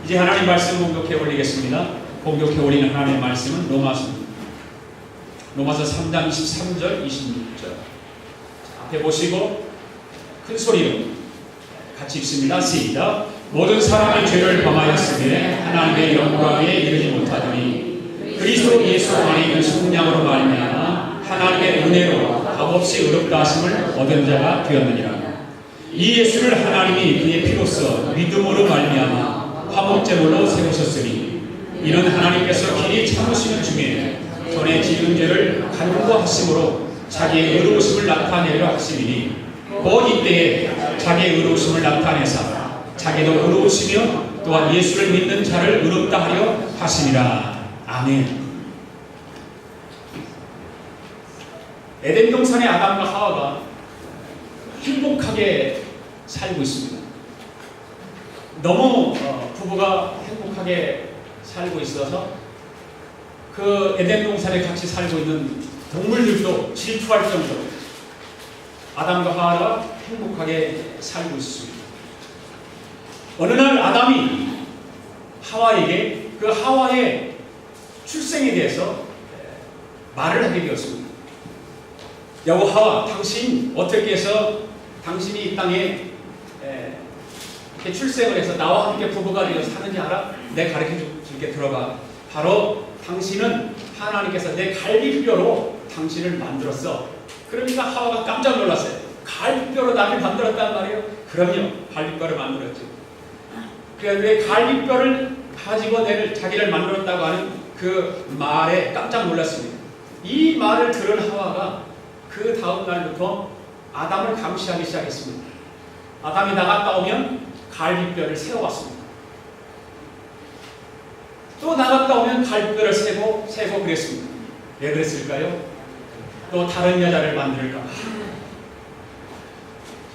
이제 하나님 말씀 공독해 올리겠습니다. 공독해 올리는 하나님의 말씀은 로마서 3장 23절 26절. 앞에 보시고 큰 소리로 같이 읽습니다. 시작. 모든 사람이 죄를 범하였으며 하나님의 영광에 이르지 못하더니 그리스도 예수 안에 있는 속량으로 말미암아 하나님의 은혜로 값없이 의롭다 하심을 얻은 자가 되었느니라. 이 예수를 하나님이 그의 피로써 믿음으로 말미암아 화목제물로 세우셨으니 이는 하나님께서 길이 참으시는 중에 전에 지은 죄를 간구하심으로 자기의 의로우심을 나타내려 하심이니 곧 이때에 자기의 의로우심을 나타내사 자기도 의로우시며 또한 예수를 믿는 자를 의롭다 하려 하심이라. 아멘. 에덴 동산의 아담과 하와가 행복하게 살고 있습니다. 너무 부부가 행복하게 살고 있어서 그 에덴 동산에 같이 살고 있는 동물들도 질투할 정도로 아담과 하와가 행복하게 살고 있습니다. 어느 날 아담이 하와에게 그 하와의 출생에 대해서 말을 하게 되었습니다. 여보 하와, 당신 어떻게 해서 당신이 이 땅에 이렇게 출생을 해서 나와 함께 부부가 되어서 사는지 알아? 내 가르쳐 줄게. 들어봐. 바로 당신은 하나님께서 내 갈비뼈로 당신을 만들었어. 그러니까 하와가 깜짝 놀랐어요. 갈비뼈로 나를 만들었단 말이에요? 그럼요. 갈비뼈를 만들었죠. 그래서 내 갈비뼈를 가지고 자기를 만들었다고 하는 그 말에 깜짝 놀랐습니다. 이 말을 들은 하와가 그 다음 날부터 아담을 감시하기 시작했습니다. 아담이 나갔다 오면 갈비뼈를 세워왔습니다. 또 나갔다 오면 갈비뼈를 세고 그랬습니다. 왜 그랬을까요? 또 다른 여자를 만들까 봐.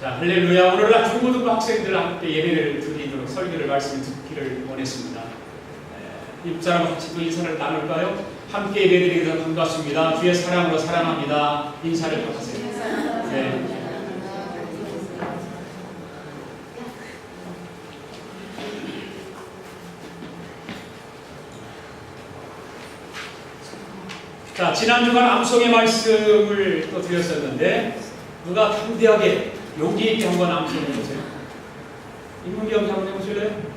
자, 할렐루야. 오늘날 중고등부 학생들과 함께 예배를 드리도록 설교를 말씀을 듣기를 원했습니다. 입사람과 같이 또 인사를 나눌까요? 함께 예배드리기로 반갑습니다. 주의 사랑으로 사랑합니다. 인사를 받으세요. 네. 자, 지난 주간 암송의 말씀을 또 드렸었는데 누가 담대하게 용기 있게 한번 암송해 보세요. 인문기 형제 한번 해보실래요?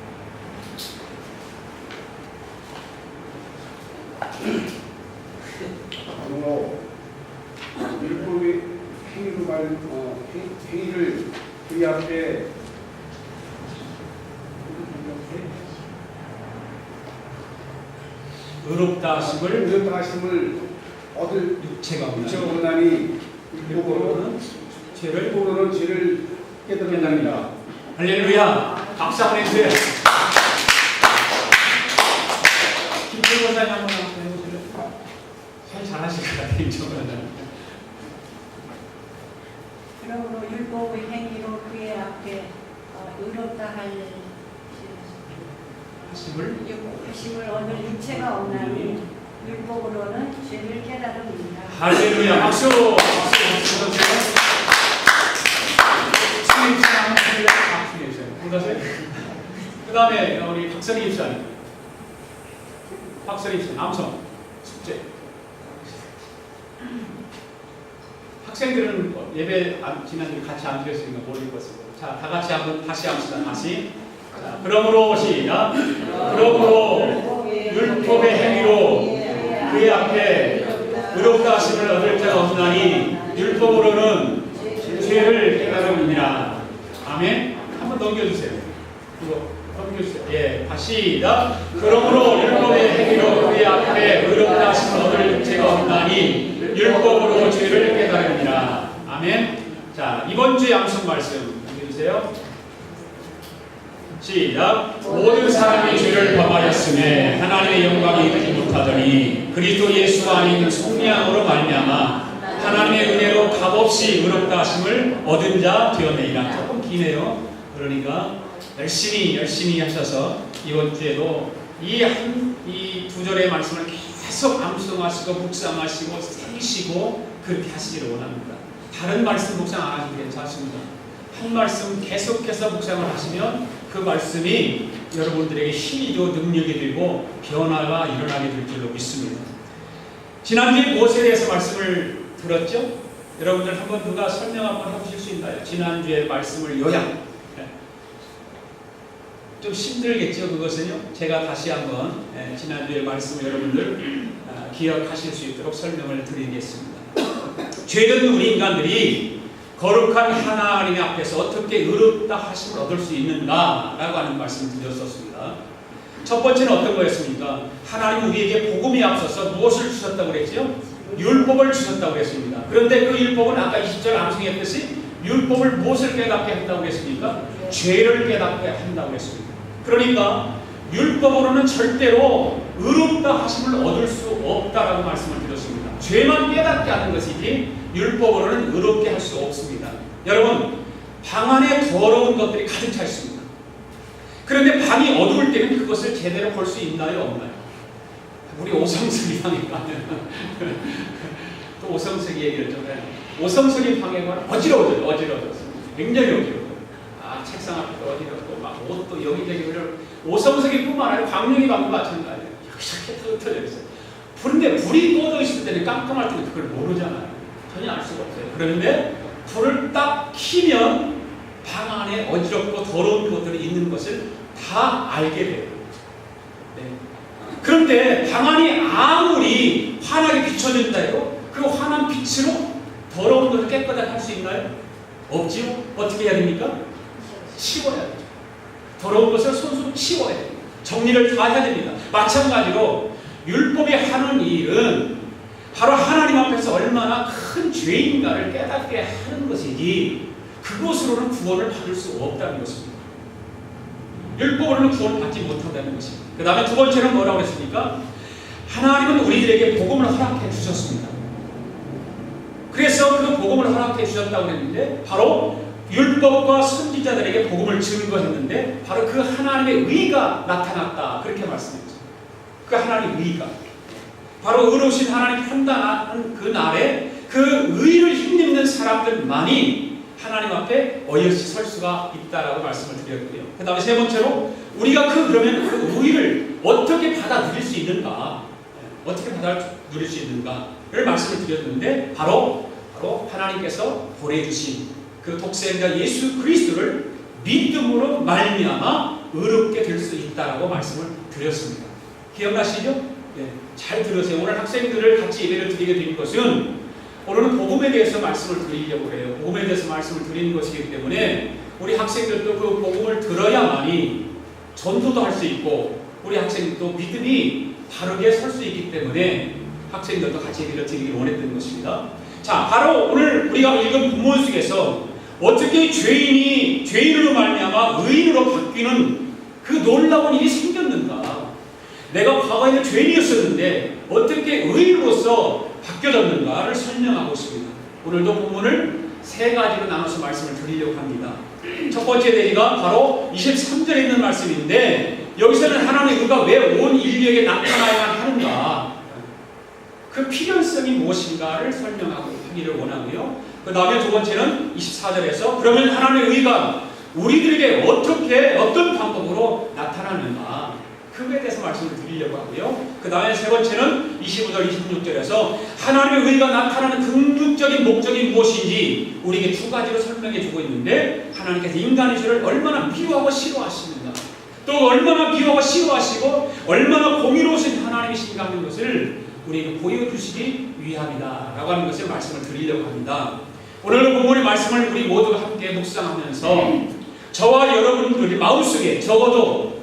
율법의 행위를 그의 앞에 의롭다 하심을 얻을 육체가 없나니 율법으로는 죄를 깨달는다. 할렐루야. 박수 한번 해주세요. 김철 권사님 한번 해보실래요? 참 잘하실 것 같아요. 김철 권사님. 그러므로 율법의 행위로 그의 앞에 의롭다 하심을 얻을 육체가 없나니 율법으로는 죄를 깨달음이니라. 할렐루야. 박수. 그 다음에 우리 박선희 입사님. 남성 숙제. 학생들은 예배 지난주에 같이 안 드렸으니까 모를 것이고. 자, 다 같이 한번 다시 합시다. 다시. 자, 그러므로 시작. 그러므로 율법의 행위로 그의 앞에 의롭다 하심을 얻을 자가 없나니 율법으로는 죄를 깨달음이니라. 아멘. 한번 넘겨주세요. 이거 넘겨주세요. 예, 다시 시작. 그러므로 율법의 행위로 그의 앞에 의롭다 하심을 얻을 자가 없나니 율법으로 죄를 깨달음이니라. 아멘. 자, 이번 주의 암송 말씀 넘겨주세요. 시작. 모든 사람이 죄를 범하였음에 하나님의 영광이 이르지 못하더니 그리스도 예수 안에 있는 속량으로 말미암아 하나님의 은혜로 값없이 의롭다 하심을 얻은 자 되었느니라. 조금 기네요. 그러니까 열심히 하셔서 이번 주에도 이 두 절의 말씀을 계속 암송하시고 묵상하시고 새기시고 그렇게 하시기를 원합니다. 다른 말씀 묵상 안 하셔도 괜찮습니다. 한 말씀 계속해서 묵상을 하시면 그 말씀이 여러분들에게 힘이 되고 능력이 되고 변화가 일어나게 될 줄로 믿습니다. 지난주에 무엇에 대해서 말씀을 들었죠? 여러분들 한번 누가 설명 한번 해보실 수 있나요? 지난주에 말씀을 요약. 좀 힘들겠죠, 그것은요. 제가 다시 한번 지난주의 말씀을 여러분들 기억하실 수 있도록 설명을 드리겠습니다. 죄된 우리 인간들이 거룩한 하나님 앞에서 어떻게 의롭다 하심을 얻을 수 있는가라고 하는 말씀을 드렸었습니다. 첫 번째는 어떤 거였습니까? 하나님 우리에게 복음에 앞서서 무엇을 주셨다고 그랬죠? 율법을 주셨다고 그랬습니다. 그런데 그 율법은 아까 20절 암송했듯이 율법을 무엇을 깨닫게 한다고 그랬습니까? 죄를 깨닫게 한다고 그랬습니다. 그러니까 율법으로는 절대로 의롭다 하심을 얻을 수 없다라고 말씀을 드렸습니다. 죄만 깨닫게 하는 것이지 율법으로는 의롭게 할 수 없습니다. 여러분, 방 안에 더러운 것들이 가득 차 있습니다. 그런데 방이 어두울 때는 그것을 제대로 볼 수 있나요, 없나요? 우리 오성석이 방에 가면 또 오성석이 얘기를 좀 해요. 오성석이 방에 가면 어지러워졌어요. 굉장히 어지러워요. 책상 앞에도 어지럽고 막 옷도 여기저기 오성석이 뿐만 아니라 광명이 방도 마찬가지예요. 이렇게 흩어져 있어요. 그런데 불이 꺼져 있을 때는 깜깜할 때는 그걸 모르잖아요. 전혀 알 수가 없어요. 그런데 불을 딱 켜면 방 안에 어지럽고 더러운 것들이 있는 것을 다 알게 돼요. 네. 그런데 방 안이 아무리 환하게 비춰진다 해도 그 환한 빛으로 더러운 것을 깨끗하게 할 수 있나요? 없지요? 어떻게 해야 됩니까? 치워야 돼요. 더러운 것을 손수 치워야 돼요. 정리를 다 해야 됩니다. 마찬가지로 율법이 하는 일은 바로 하나님 앞에서 얼마나 큰 죄인가를 깨닫게 하는 것이지 그것으로는 구원을 받을 수 없다는 것입니다. 율법으로는 구원을 받지 못한다는 것입니다. 그 다음에 두 번째는 뭐라고 했습니까? 하나님은 우리들에게 복음을 허락해 주셨습니다. 그래서 그 복음을 허락해 주셨다고 했는데 바로 율법과 선지자들에게 복음을 증거했는데 바로 그 하나님의 의가 나타났다. 그렇게 말씀했죠. 그 하나님의 의가. 바로 의로우신 하나님 판단하는 그 날에 그 의를 힘입는 사람들만이 하나님 앞에 어여시 설 수가 있다라고 말씀을 드렸고요. 그 다음에 세 번째로 우리가 그러면 그 의를 어떻게 받아들일 수 있는가? 어떻게 받아들일 수 있는가를 말씀을 드렸는데 바로 하나님께서 보내주신 그 독생자 예수 그리스도를 믿음으로 말미암아 의롭게 될 수 있다라고 말씀을 드렸습니다. 기억나시죠? 네, 잘 들으세요. 오늘 학생들을 같이 예배를 드리게 된 것은 오늘은 복음에 대해서 말씀을 드리려고 해요. 복음에 대해서 말씀을 드리는 것이기 때문에 우리 학생들도 그 복음을 들어야만이 전도도 할 수 있고 우리 학생들도 믿음이 바르게 설 수 있기 때문에 학생들도 같이 예배를 드리길 원했던 것입니다. 자, 바로 오늘 우리가 읽은 본문 속에서 어떻게 죄인으로 말미암아 의인으로 바뀌는 그 놀라운 일이 생겼는가? 내가 과거에는 죄인이었었는데 어떻게 의인으로서 바뀌어졌는가를 설명하고 있습니다. 오늘도 본문을 세 가지로 나눠서 말씀을 드리려고 합니다. 첫 번째 내기가 바로 23절에 있는 말씀인데 여기서는 하나님의 의가 왜 온 인류에게 나타나야만 하는가? 그 필연성이 무엇인가를 설명하기를 원하고요. 그 다음에 두 번째는 24절에서 그러면 하나님의 의가 우리들에게 어떤 방법으로 나타나는가 그거에 대해서 말씀을 드리려고 하고요. 그 다음에 세 번째는 25절 26절에서 하나님의 의가 나타나는 궁극적인 목적이 무엇인지 우리에게 두 가지로 설명해 주고 있는데 하나님께서 인간의 죄를 얼마나 미워하고 싫어하시는가 또 얼마나 미워하고 싫어하시고 얼마나 공의로우신 하나님이신가 하는 것을 우리에게 보여주시기 위함이다 라고 하는 것을 말씀을 드리려고 합니다. 오늘 본문의 말씀을 우리 모두가 함께 묵상하면서 저와 여러분들이 마음속에 적어도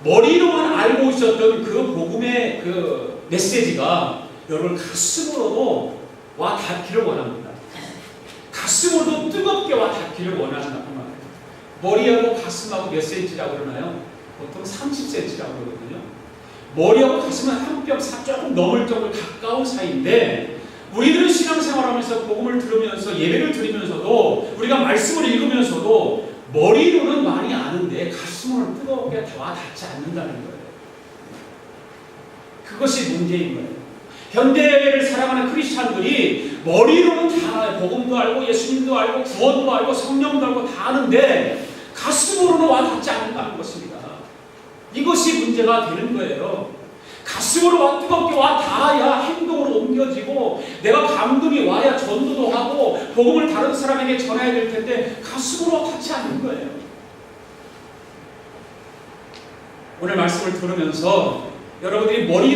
머리로만 알고 있었던 그 복음의 그 메시지가 여러분 가슴으로도 와 닿기를 원합니다. 가슴으로도 뜨겁게 와 닿기를 원한다고 말해요. 머리하고 가슴하고 몇 센치라고 그러나요? 보통 30cm라고 그러거든요. 머리하고 가슴은 한 뼘 조금 넘을 정도로 가까운 사이인데 우리들은 신앙생활하면서 복음을 들으면서 예배를 드리면서도 우리가 말씀을 읽으면서도 머리로는 많이 아는데 가슴으로는 뜨겁게 와 닿지 않는다는 거예요. 그것이 문제인 거예요. 현대를 살아가는 크리스찬들이 머리로는 다 복음도 알고 예수님도 알고 구원도 알고 성령도 알고 다 아는데 가슴으로는 와 닿지 않는다는 것입니다. 이것이 문제가 되는 거예요. 가슴으로 와 뜨겁게 와 닿아야 행동으로 옮겨지고 내가 감동이 와야 전도도 하고 복음을 다른 사람에게 전해야 될 텐데 가슴으로 닿지 않는 거예요. 오늘 말씀을 들으면서 여러분들이 머리